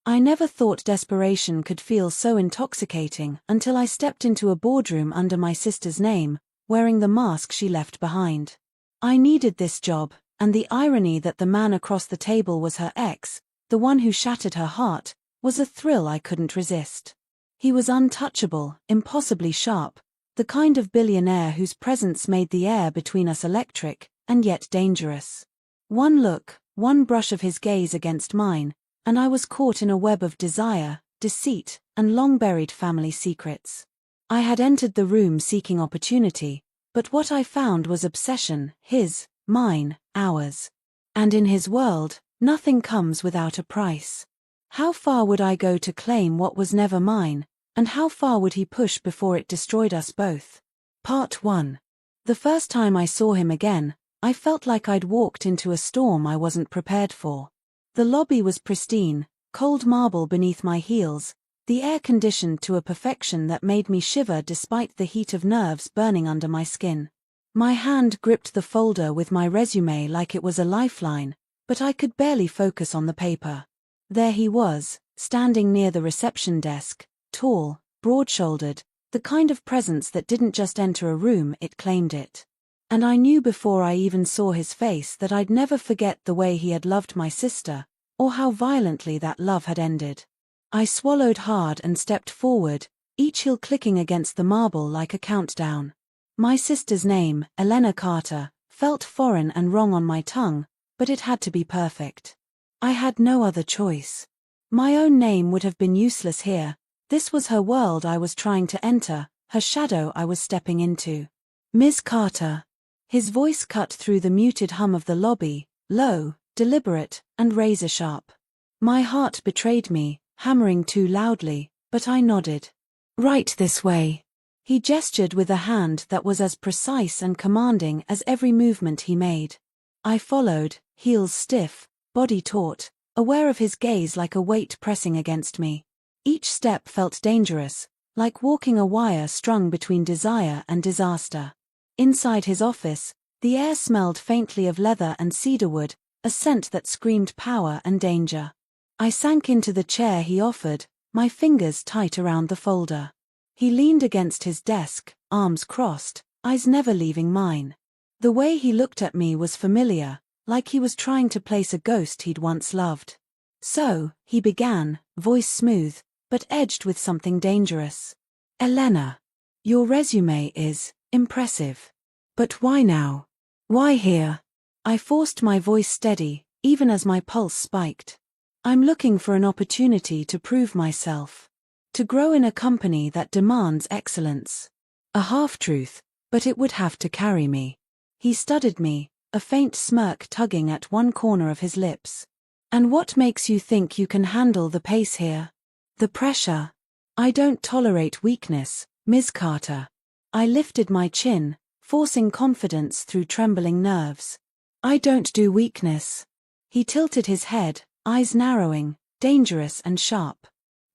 I never thought desperation could feel so intoxicating until I stepped into a boardroom under my sister's name, wearing the mask she left behind. I needed this job, and the irony that the man across the table was her ex, the one who shattered her heart, was a thrill I couldn't resist. He was untouchable, impossibly sharp, the kind of billionaire whose presence made the air between us electric, and yet dangerous. One look, one brush of his gaze against mine, and I was caught in a web of desire, deceit, and long-buried family secrets. I had entered the room seeking opportunity, but what I found was obsession, his, mine, ours. And in his world, nothing comes without a price. How far would I go to claim what was never mine, and how far would he push before it destroyed us both? Part 1. The first time I saw him again, I felt like I'd walked into a storm I wasn't prepared for. The lobby was pristine, cold marble beneath my heels, the air conditioned to a perfection that made me shiver despite the heat of nerves burning under my skin. My hand gripped the folder with my resume like it was a lifeline, but I could barely focus on the paper. There he was, standing near the reception desk, tall, broad-shouldered, the kind of presence that didn't just enter a room, it claimed it. And I knew before I even saw his face that I'd never forget the way he had loved my sister, or how violently that love had ended. I swallowed hard and stepped forward, each heel clicking against the marble like a countdown. My sister's name, Elena Carter, felt foreign and wrong on my tongue, but it had to be perfect. I had no other choice. My own name would have been useless here. This was her world I was trying to enter, her shadow I was stepping into. Ms. Carter. His voice cut through the muted hum of the lobby, low, deliberate, and razor-sharp. My heart betrayed me, hammering too loudly, but I nodded. Right this way. He gestured with a hand that was as precise and commanding as every movement he made. I followed, heels stiff, body taut, aware of his gaze like a weight pressing against me. Each step felt dangerous, like walking a wire strung between desire and disaster. Inside his office, the air smelled faintly of leather and cedarwood, a scent that screamed power and danger. I sank into the chair he offered, my fingers tight around the folder. He leaned against his desk, arms crossed, eyes never leaving mine. The way he looked at me was familiar, like he was trying to place a ghost he'd once loved. So, he began, voice smooth, but edged with something dangerous. Elena, your resume is impressive. But why now? Why here? I forced my voice steady, even as my pulse spiked. I'm looking for an opportunity to prove myself. To grow in a company that demands excellence. A half-truth, but it would have to carry me. He studied me, a faint smirk tugging at one corner of his lips. And what makes you think you can handle the pace here? The pressure. I don't tolerate weakness, Ms. Carter. I lifted my chin, forcing confidence through trembling nerves. I don't do weakness. He tilted his head, eyes narrowing, dangerous and sharp.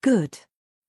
Good.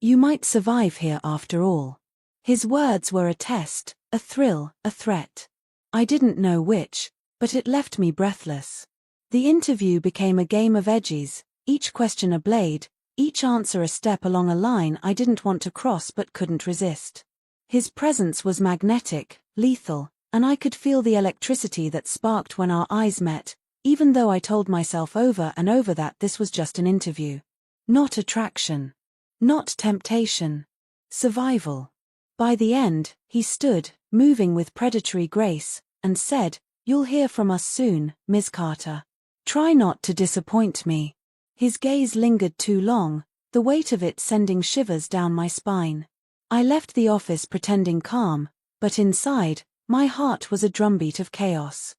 You might survive here after all. His words were a test, a thrill, a threat. I didn't know which, but it left me breathless. The interview became a game of edges, each question a blade, each answer a step along a line I didn't want to cross but couldn't resist. His presence was magnetic, lethal, and I could feel the electricity that sparked when our eyes met, even though I told myself over and over that this was just an interview. Not attraction. Not temptation. Survival. By the end, he stood, moving with predatory grace, and said, "You'll hear from us soon, Ms. Carter. Try not to disappoint me." His gaze lingered too long, the weight of it sending shivers down my spine. I left the office pretending calm, but inside, my heart was a drumbeat of chaos.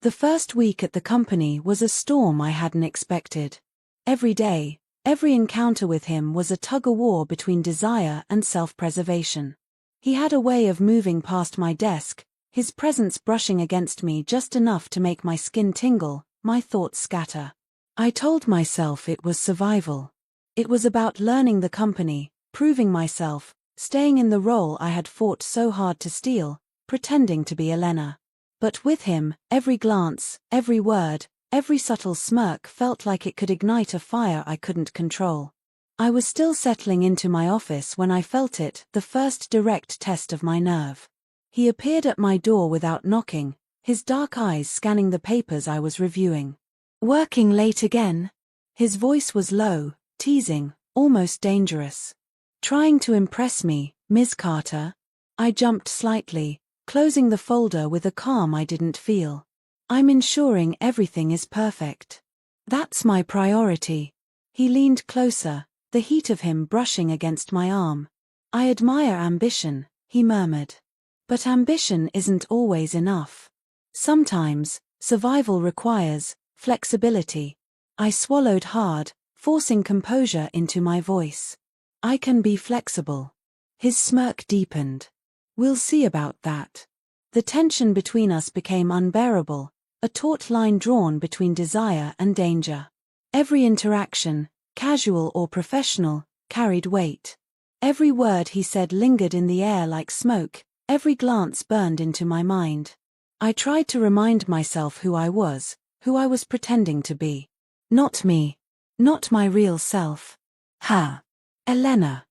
The first week at the company was a storm I hadn't expected. Every day, every encounter with him was a tug-of-war between desire and self-preservation. He had a way of moving past my desk, his presence brushing against me just enough to make my skin tingle, my thoughts scatter. I told myself it was survival. It was about learning the company, proving myself, staying in the role I had fought so hard to steal, pretending to be Elena. But with him, every glance, every word, every subtle smirk felt like it could ignite a fire I couldn't control. I was still settling into my office when I felt it, the first direct test of my nerve. He appeared at my door without knocking, his dark eyes scanning the papers I was reviewing. "Working late again?" His voice was low, teasing, almost dangerous. "Trying to impress me, Ms. Carter?" I jumped slightly, closing the folder with a calm I didn't feel. "I'm ensuring everything is perfect. That's my priority." He leaned closer, the heat of him brushing against my arm. "I admire ambition," he murmured. "But ambition isn't always enough. Sometimes, survival requires flexibility." I swallowed hard, forcing composure into my voice. "I can be flexible." His smirk deepened. "We'll see about that." The tension between us became unbearable, a taut line drawn between desire and danger. Every interaction, casual or professional, carried weight. Every word he said lingered in the air like smoke, every glance burned into my mind. I tried to remind myself who I was pretending to be. Not me. Not my real self. Ha! Elena.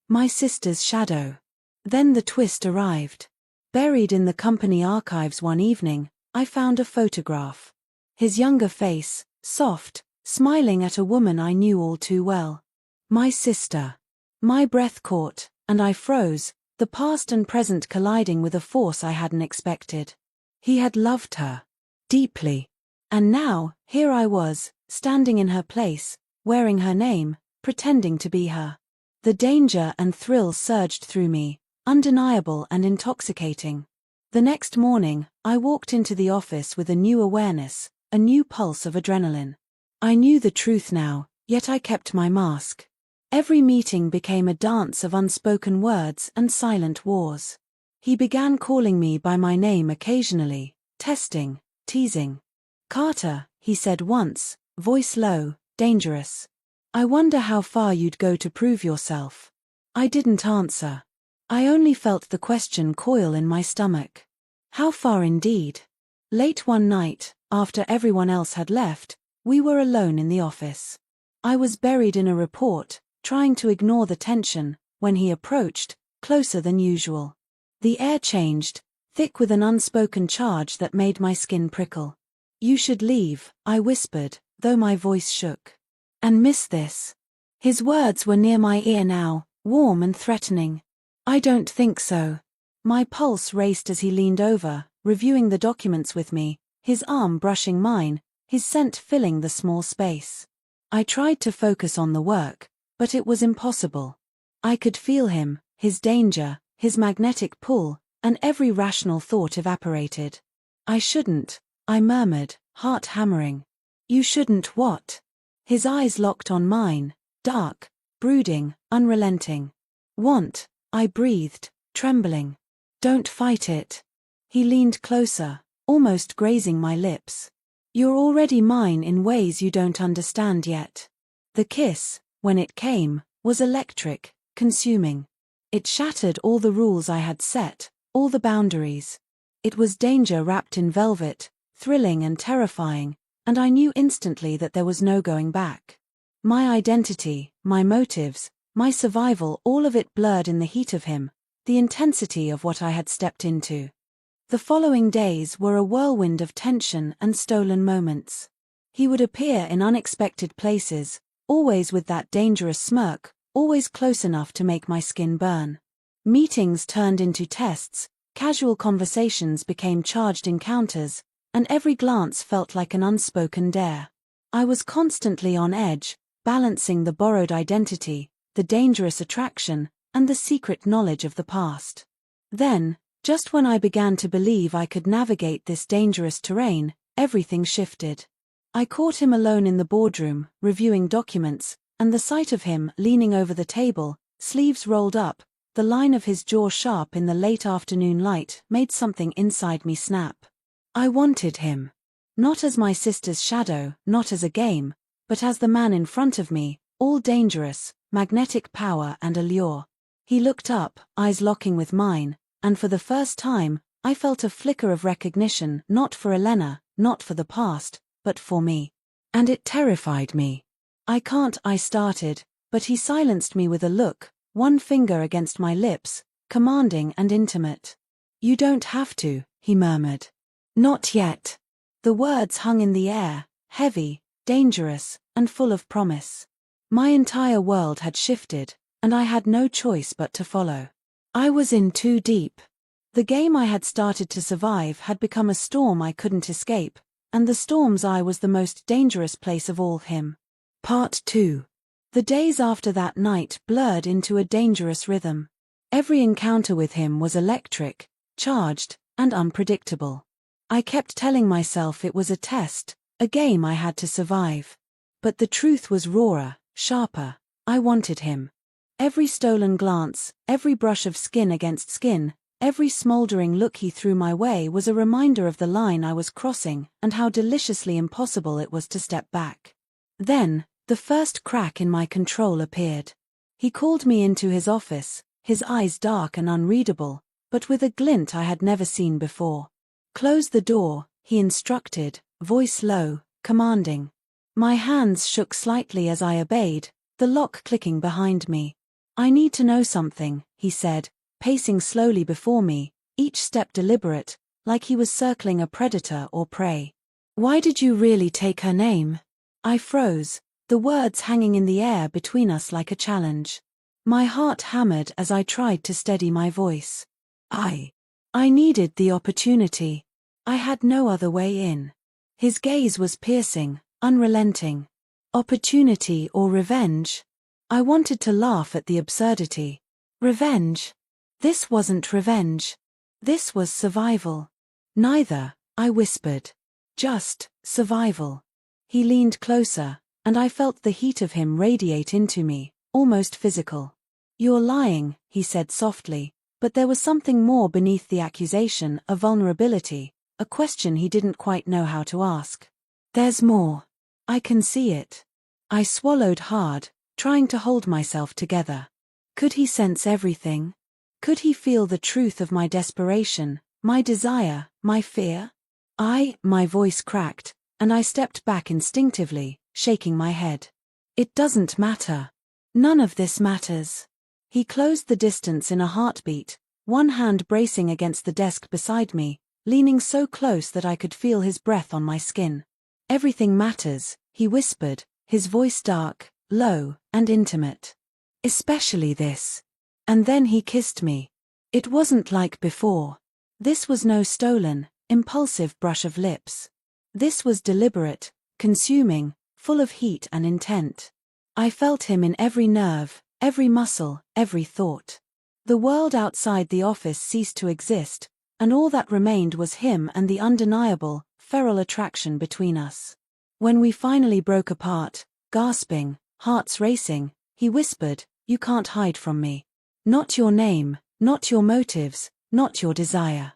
My sister's shadow. Then the twist arrived. Buried in the company archives one evening, I found a photograph. His younger face, soft, smiling at a woman I knew all too well. My sister. My breath caught, and I froze, the past and present colliding with a force I hadn't expected. He had loved her. Deeply. And now, here I was, standing in her place, wearing her name, pretending to be her. The danger and thrill surged through me, undeniable and intoxicating. The next morning, I walked into the office with a new awareness, a new pulse of adrenaline. I knew the truth now, yet I kept my mask. Every meeting became a dance of unspoken words and silent wars. He began calling me by my name occasionally, testing, teasing. "Carter," he said once, voice low, dangerous. "I wonder how far you'd go to prove yourself." I didn't answer. I only felt the question coil in my stomach. How far indeed? Late one night, after everyone else had left, we were alone in the office. I was buried in a report, trying to ignore the tension, when he approached, closer than usual. The air changed, thick with an unspoken charge that made my skin prickle. "You should leave," I whispered, though my voice shook. "And miss this." His words were near my ear now, warm and threatening. "I don't think so." My pulse raced as he leaned over, reviewing the documents with me, his arm brushing mine, his scent filling the small space. I tried to focus on the work, but it was impossible. I could feel him, his danger, his magnetic pull, and every rational thought evaporated. "I shouldn't," I murmured, heart hammering. "You shouldn't what?" His eyes locked on mine, dark, brooding, unrelenting. "Want," I breathed, trembling. "Don't fight it." He leaned closer, almost grazing my lips. "You're already mine in ways you don't understand yet." The kiss, when it came, was electric, consuming. It shattered all the rules I had set, all the boundaries. It was danger wrapped in velvet, thrilling and terrifying, and I knew instantly that there was no going back. My identity, my motives, my survival, all of it blurred in the heat of him, the intensity of what I had stepped into. The following days were a whirlwind of tension and stolen moments. He would appear in unexpected places, always with that dangerous smirk, always close enough to make my skin burn. Meetings turned into tests, casual conversations became charged encounters, and every glance felt like an unspoken dare. I was constantly on edge, balancing the borrowed identity, the dangerous attraction, and the secret knowledge of the past. Then, just when I began to believe I could navigate this dangerous terrain, everything shifted. I caught him alone in the boardroom, reviewing documents, and the sight of him leaning over the table, sleeves rolled up, the line of his jaw sharp in the late afternoon light made something inside me snap. I wanted him. Not as my sister's shadow, not as a game, but as the man in front of me, all dangerous, magnetic power and allure. He looked up, eyes locking with mine, and for the first time, I felt a flicker of recognition, not for Elena, not for the past, but for me. And it terrified me. I started, But he silenced me with a look, one finger against my lips, commanding and intimate. "You don't have to," he murmured. "Not yet." The words hung in the air, heavy, dangerous, and full of promise. My entire world had shifted, and I had no choice but to follow. I was in too deep. The game I had started to survive had become a storm I couldn't escape, and the storm's eye was the most dangerous place of all him. Part 2. The days after that night blurred into a dangerous rhythm. Every encounter with him was electric, charged, and unpredictable. I kept telling myself it was a test, a game I had to survive. But the truth was rawer, sharper. I wanted him. Every stolen glance, every brush of skin against skin, every smoldering look he threw my way was a reminder of the line I was crossing and how deliciously impossible it was to step back. Then, the first crack in my control appeared. He called me into his office, his eyes dark and unreadable, but with a glint I had never seen before. "Close the door," he instructed, voice low, commanding. My hands shook slightly as I obeyed, the lock clicking behind me. "I need to know something," he said, pacing slowly before me, each step deliberate, like he was circling a predator or prey. "Why did you really take her name?" I froze, the words hanging in the air between us like a challenge. My heart hammered as I tried to steady my voice. I needed the opportunity. I had no other way in. His gaze was piercing, unrelenting. Opportunity or revenge? I wanted to laugh at the absurdity. Revenge? This wasn't revenge. This was survival. Neither, I whispered. Just survival. He leaned closer, and I felt the heat of him radiate into me, almost physical. "You're lying," he said softly, but there was something more beneath the accusation, a vulnerability, a question he didn't quite know how to ask. "There's more. I can see it." I swallowed hard, trying to hold myself together. Could he sense everything? Could he feel the truth of my desperation, my desire, my fear? My voice cracked, and I stepped back instinctively, shaking my head. "It doesn't matter. None of this matters." He closed the distance in a heartbeat, one hand bracing against the desk beside me, leaning so close that I could feel his breath on my skin. "Everything matters," he whispered, his voice dark, low, and intimate. "Especially this." And then he kissed me. It wasn't like before. This was no stolen, impulsive brush of lips. This was deliberate, consuming, full of heat and intent. I felt him in every nerve, every muscle, every thought. The world outside the office ceased to exist, and all that remained was him and the undeniable, feral attraction between us. When we finally broke apart, gasping, hearts racing, he whispered, "You can't hide from me. Not your name, not your motives, not your desire."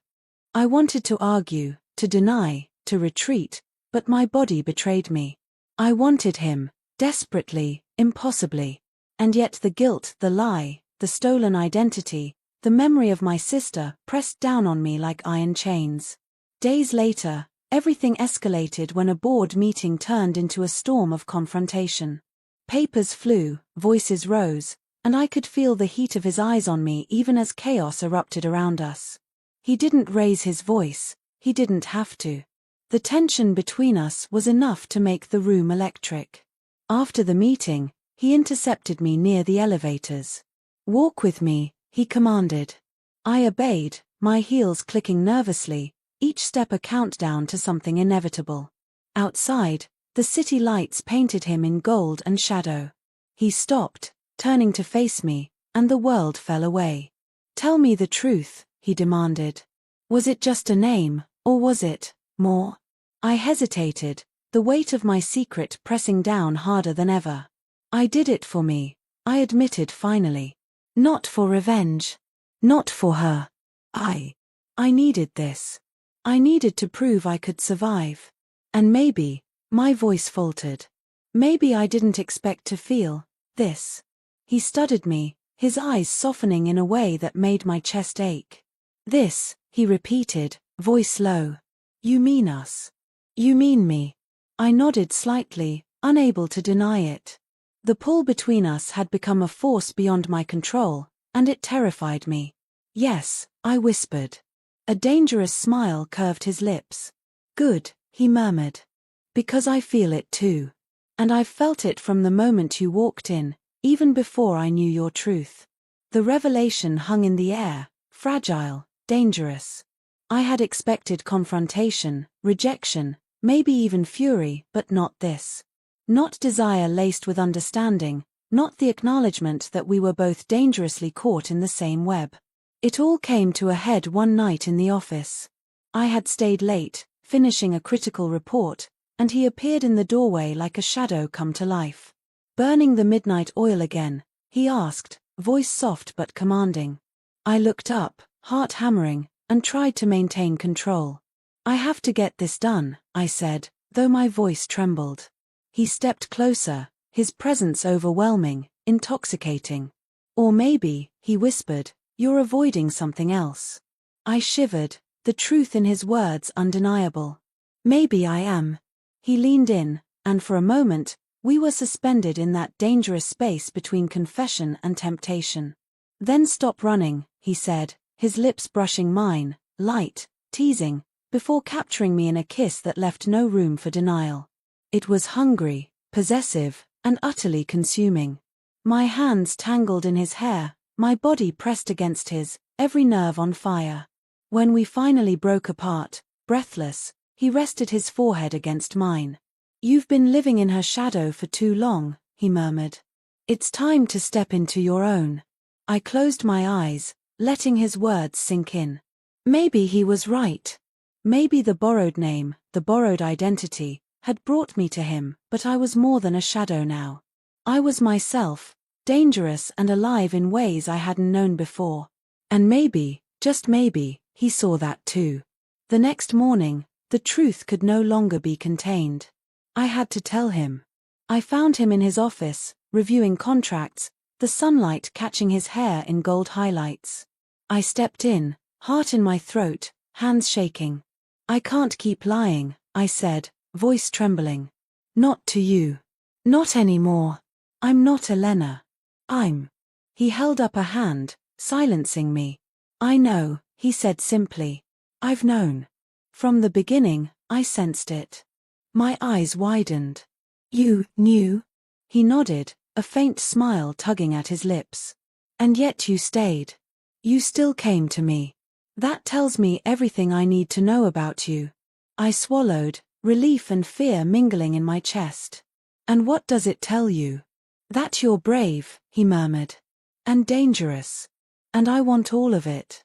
I wanted to argue, to deny, to retreat, but my body betrayed me. I wanted him, desperately, impossibly. And yet the guilt, the lie, the stolen identity, the memory of my sister pressed down on me like iron chains. Days later, everything escalated when a board meeting turned into a storm of confrontation. Papers flew, voices rose, and I could feel the heat of his eyes on me even as chaos erupted around us. He didn't raise his voice, he didn't have to. The tension between us was enough to make the room electric. After the meeting, he intercepted me near the elevators. "Walk with me," he commanded. I obeyed, my heels clicking nervously, each step a countdown to something inevitable. Outside, the city lights painted him in gold and shadow. He stopped, turning to face me, and the world fell away. "Tell me the truth," he demanded. "Was it just a name, or was it more?" I hesitated, the weight of my secret pressing down harder than ever. "I did it for me," I admitted finally. "Not for revenge. Not for her. I needed this. I needed to prove I could survive. And maybe," my voice faltered, "maybe I didn't expect to feel this." He studied me, his eyes softening in a way that made my chest ache. "This," he repeated, voice low. "You mean us. You mean me." I nodded slightly, unable to deny it. The pull between us had become a force beyond my control, and it terrified me. Yes, I whispered. A dangerous smile curved his lips. Good, he murmured. Because I feel it too. And I've felt it from the moment you walked in, even before I knew your truth. The revelation hung in the air, fragile, dangerous. I had expected confrontation, rejection, maybe even fury, but not this. Not desire laced with understanding, not the acknowledgement that we were both dangerously caught in the same web. It all came to a head one night in the office. I had stayed late, finishing a critical report, and he appeared in the doorway like a shadow come to life. Burning the midnight oil again, he asked, voice soft but commanding. I looked up, heart hammering, and tried to maintain control. I have to get this done, I said, though my voice trembled. He stepped closer, his presence overwhelming, intoxicating. Or maybe, he whispered, you're avoiding something else. I shivered, the truth in his words undeniable. Maybe I am. He leaned in, and for a moment, we were suspended in that dangerous space between confession and temptation. Then stop running, he said, his lips brushing mine, light, teasing, before capturing me in a kiss that left no room for denial. It was hungry, possessive, and utterly consuming. My hands tangled in his hair, my body pressed against his, every nerve on fire. When we finally broke apart, breathless, he rested his forehead against mine. You've been living in her shadow for too long, he murmured. It's time to step into your own. I closed my eyes, letting his words sink in. Maybe he was right. Maybe the borrowed name, the borrowed identity, had brought me to him, but I was more than a shadow now. I was myself, dangerous and alive in ways I hadn't known before. And maybe, just maybe, he saw that too. The next morning, the truth could no longer be contained. I had to tell him. I found him in his office, reviewing contracts, the sunlight catching his hair in gold highlights. I stepped in, heart in my throat, hands shaking. I can't keep lying, I said, voice trembling. Not to you. Not anymore. I'm not Elena. I'm. He held up a hand, silencing me. I know, he said simply. I've known. From the beginning, I sensed it. My eyes widened. You knew? He nodded, a faint smile tugging at his lips. And yet you stayed. You still came to me. That tells me everything I need to know about you. I swallowed, relief and fear mingling in my chest. And what does it tell you? That you're brave, he murmured. And dangerous. And I want all of it.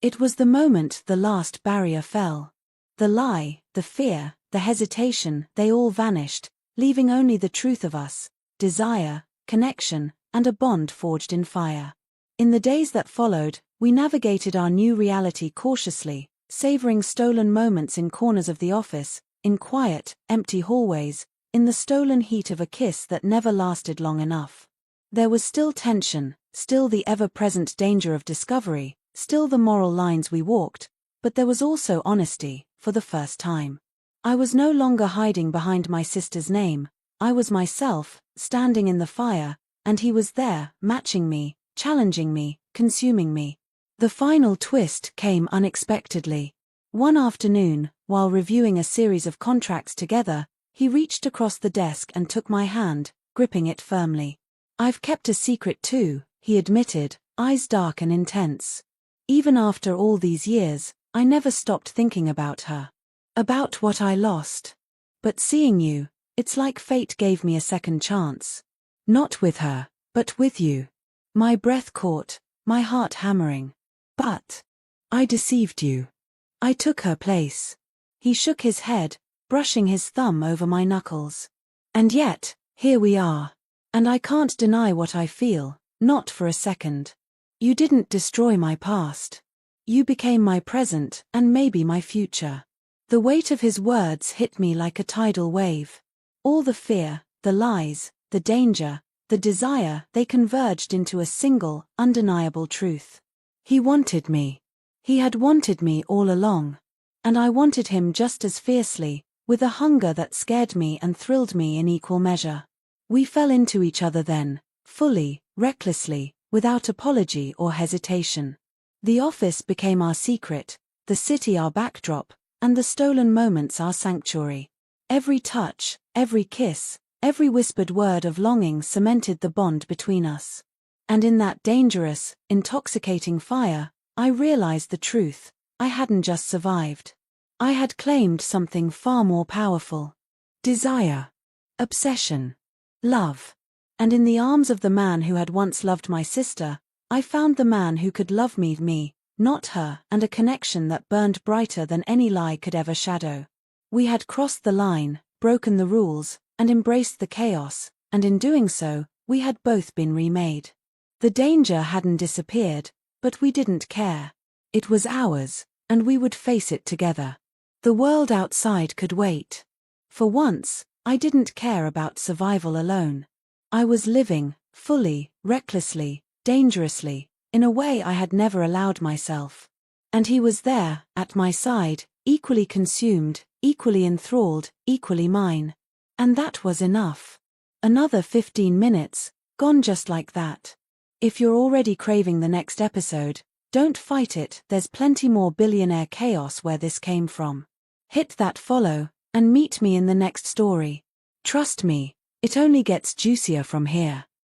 It was the moment the last barrier fell. The lie, the fear, the hesitation, they all vanished, leaving only the truth of us, desire, connection, and a bond forged in fire. In the days that followed, we navigated our new reality cautiously, savoring stolen moments in corners of the office, in quiet, empty hallways, in the stolen heat of a kiss that never lasted long enough. There was still tension, still the ever-present danger of discovery, still the moral lines we walked, but there was also honesty, for the first time. I was no longer hiding behind my sister's name, I was myself, standing in the fire, and he was there, matching me, challenging me, consuming me. The final twist came unexpectedly. One afternoon, while reviewing a series of contracts together, he reached across the desk and took my hand, gripping it firmly. I've kept a secret too, he admitted, eyes dark and intense. Even after all these years, I never stopped thinking about her. About what I lost. But seeing you, it's like fate gave me a second chance. Not with her, but with you. My breath caught, my heart hammering. But I deceived you. I took her place. He shook his head, brushing his thumb over my knuckles. And yet, here we are. And I can't deny what I feel, not for a second. You didn't destroy my past. You became my present and maybe my future. The weight of his words hit me like a tidal wave. All the fear, the lies, the danger, the desire, they converged into a single, undeniable truth. He wanted me. He had wanted me all along. And I wanted him just as fiercely, with a hunger that scared me and thrilled me in equal measure. We fell into each other then, fully, recklessly, without apology or hesitation. The office became our secret, the city our backdrop, and the stolen moments our sanctuary. Every touch, every kiss, every whispered word of longing cemented the bond between us. And in that dangerous, intoxicating fire, I realized the truth: I hadn't just survived. I had claimed something far more powerful. Desire. Obsession. Love. And in the arms of the man who had once loved my sister, I found the man who could love me, not her, and a connection that burned brighter than any lie could ever shadow. We had crossed the line, broken the rules, and embraced the chaos, and in doing so, we had both been remade. The danger hadn't disappeared, but we didn't care. It was ours, and we would face it together. The world outside could wait. For once, I didn't care about survival alone. I was living, fully, recklessly, dangerously, in a way I had never allowed myself. And he was there, at my side, equally consumed, equally enthralled, equally mine. And that was enough. Another 15 minutes, gone just like that. If you're already craving the next episode, don't fight it, there's plenty more billionaire chaos where this came from. Hit that follow, and meet me in the next story. Trust me, it only gets juicier from here.